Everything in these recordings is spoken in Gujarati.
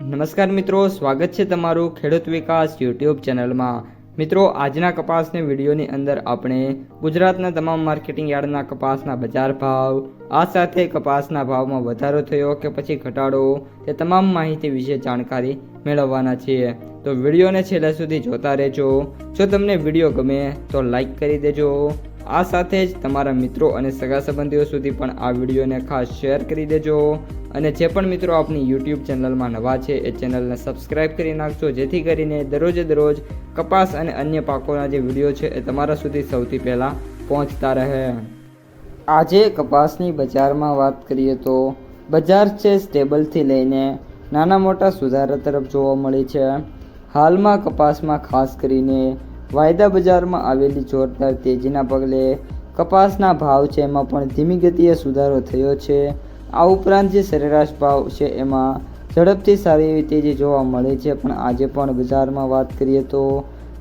નમસ્કાર મિત્રો, સ્વાગત છે તમારું ખેડૂત વિકાસ યુટ્યુબ ચેનલમાં। મિત્રો, આજના કપાસની વિડીયોની અંદર આપણે ગુજરાતના તમામ માર્કેટિંગ યાર્ડના કપાસના બજાર ભાવ, આ સાથે કપાસના ભાવમાં વધારો થયો કે પછી ઘટાડો, તે તમામ માહિતી વિશે જાણકારી મેળવવાના છીએ। તો વિડીયોને છેલ્લે સુધી જોતા રહેજો। જો તમને વિડીયો ગમે તો લાઈક કરી દેજો। આ સાથે જ તમારા મિત્રો અને સગા સંબંધીઓ સુધી પણ આ વિડીયોને ખાસ શેર કરી દેજો। અને જે પણ મિત્રો આપણી યુટ્યુબ ચેનલમાં નવા છે એ ચેનલને સબસ્ક્રાઈબ કરી નાખજો, જેથી કરીને દરરોજ કપાસ અને અન્ય પાકોના જે વિડીયો છે એ તમારા સુધી સૌથી પહેલાં પહોંચતા રહે। આજે કપાસની બજારમાં વાત કરીએ તો બજાર છે સ્ટેબલથી લઈને નાના મોટા સુધારા તરફ જોવા મળી છે। હાલમાં કપાસમાં ખાસ કરીને વાયદા બજારમાં આવેલી જોરદાર તેજીના પગલે કપાસના ભાવ છે એમાં પણ ધીમી ગતિએ સુધારો થયો છે। આ ઉપરાંત જે સરેરાશ ભાવ છે એમાં ઝડપથી સારી એવી તેજી જોવા મળે છે। પણ આજે પણ બજારમાં વાત કરીએ તો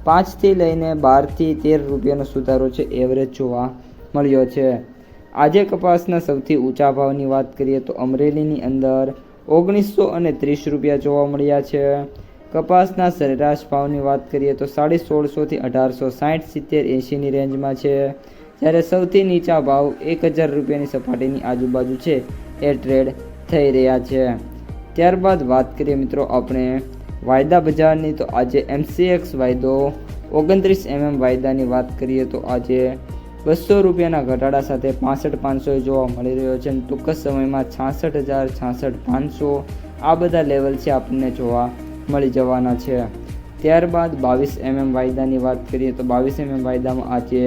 5થી લઈને 12થી 13 રૂપિયાનો સુધારો છે એવરેજ જોવા મળ્યો છે। આજે કપાસના સૌથી ઊંચા ભાવની વાત કરીએ તો અમરેલીની અંદર 1930 રૂપિયા જોવા મળ્યા છે। કપાસના સરેરાશ ભાવની વાત કરીએ તો 1650થી 1860, 70, 80ની રેન્જમાં છે, જ્યારે સૌથી નીચા ભાવ 1000 રૂપિયાની સપાટીની આજુબાજુ છે એ ટ્રેડ થઈ રહ્યા છે। ત્યારબાદ વાત કરીએ મિત્રો આપણે વાયદા બજારની, તો આજે MCX વાયદો 29 વાયદાની વાત કરીએ તો આજે 200 રૂપિયાના ઘટાડા સાથે 65,500 જોવા મળી રહ્યો છે। ટૂંક જ સમયમાં 66,000, 66,500 આ બધા લેવલ છે આપણને જોવા મળી જવાના છે। ત્યારબાદ 22 વાયદાની વાત કરીએ તો 22 વાયદામાં આજે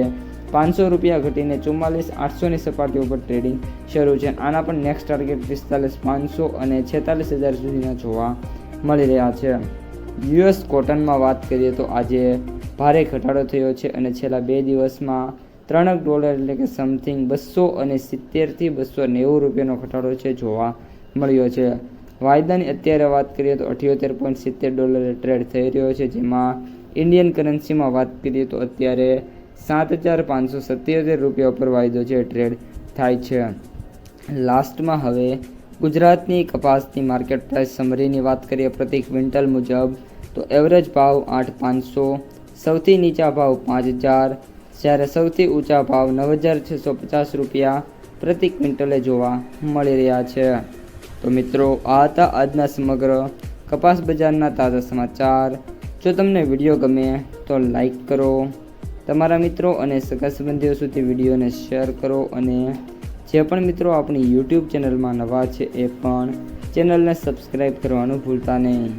500 રૂપિયા ઘટીને 44,800ની સપાટી ઉપર ટ્રેડિંગ શરૂ છે। આના પણ નેક્સ્ટ ટાર્ગેટ 45,500 અને 46,000 સુધીના જોવા મળી રહ્યા છે। US કોટનમાં વાત કરીએ તો આજે ભારે ઘટાડો થયો છે અને છેલ્લા 2 દિવસમાં $3 એટલે કે સમથિંગ 270થી 290 રૂપિયાનો ઘટાડો છે જોવા મળ્યો છે। વાયદાની અત્યારે વાત કરીએ તો $78.70 ટ્રેડ થઈ રહ્યો છે, જેમાં ઇન્ડિયન કરન્સીમાં વાત કરીએ તો અત્યારે 7,577 રૂપિયા ઉપર વાયદો છે ટ્રેડ થાય છે। લાસ્ટમાં હવે ગુજરાતની કપાસની માર્કેટ પ્રાઇસ સમરીની વાત કરીએ પ્રતિ ક્વિન્ટલ મુજબ, તો એવરેજ ભાવ 8,500, સૌથી નીચા ભાવ 5,000, જ્યારે સૌથી ઊંચા ભાવ 9,650 રૂપિયા પ્રતિ ક્વિન્ટલે જોવા મળી રહ્યા છે। તો મિત્રો, આ હતા આજના સમગ્ર કપાસ બજારના તાજા સમાચાર। જો તમને વિડીયો ગમે તો લાઈક કરો, તમારા મિત્રો અને સગા સંબંધીઓ સુધી વિડીયોને શેર કરો, અને જે પણ મિત્રો આપણી યુટ્યુબ ચેનલમાં નવા છે એ પણ ચેનલને સબસ્ક્રાઈબ કરવાનું ભૂલતા નહીં।